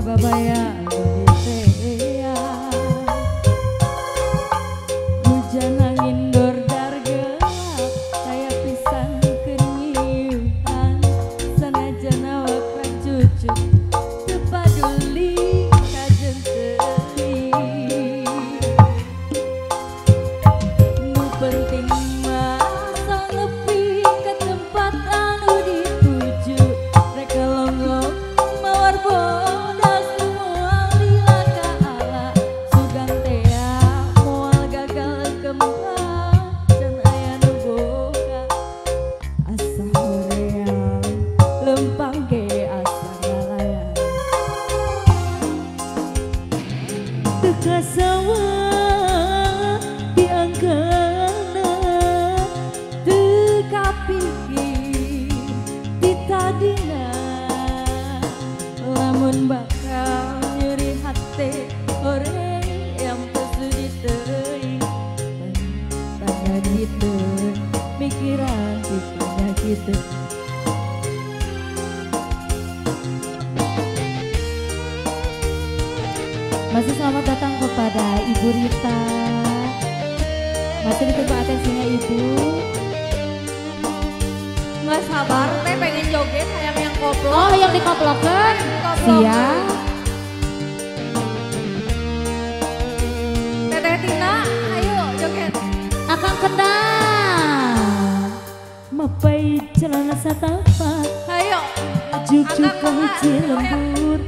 babaya Indonesia. Hujan angin dordar gelap kayak pisang kenyuhan, sanajan awak kacucut tepaduli kajen teuing. Nu penting mah asal nepi ke tempat anu dituju, rek longlong mawar bodas moal lila ka ala sugan tea moal gagal kembang dan aya nu boga asa horeang lempang ge asa ngalayan teu kasawa dianggana teu kapikir di tadina lamun bakal nyeri hati orang yang pesudi teuing tanya gitu mikiran pikirnya gitu. Masih selamat datang kepada Ibu Rita. Masih ditunggu atensinya Ibu. Nggak sabar teh pengen joget hayang yang koplo. Oh, yang dikoplokan. Siap. Teteh Tina, ayo joget. Akang kendang. Mapai celana satapak. Ayo. Jujuk Akang hiji kendang. lembur.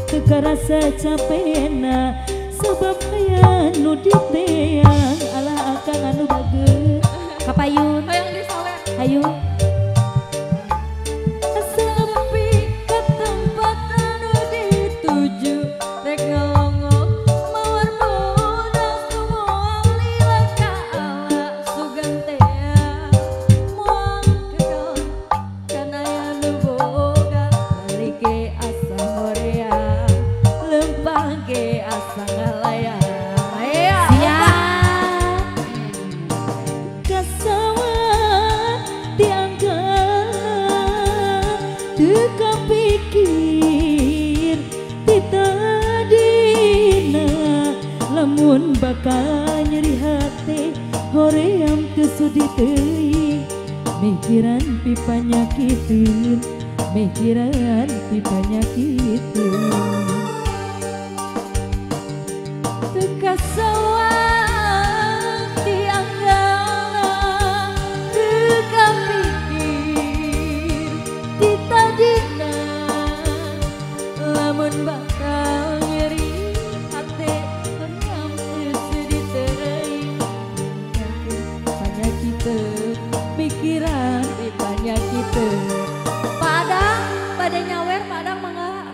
Teka rasa capena. Sebab aya nu diteang. Alah akang anu bageus. Kapayun. Hayang disolek. Hayu. Sepi ke tempat anu dituju, rek ngelongok mawar bodas moal lila ka ala sugan tea moal gagal kan aya nu boga balik ge asa horeang lempang ge asa ngalayang. Ayo. Siap. Kasawa teu kapikir ti tadina lamun bakal nyeri hati hoream teu sudi teuing mikiran pipa nyakiteun mikiran pipa nyakiteun teu kasawa dianggana teu kapikir di tadina lamun bakal nyeri hati hoream teu sudi teuing banyak kita pikiran di banyak kita Padang, pada nyawer, padang mangga.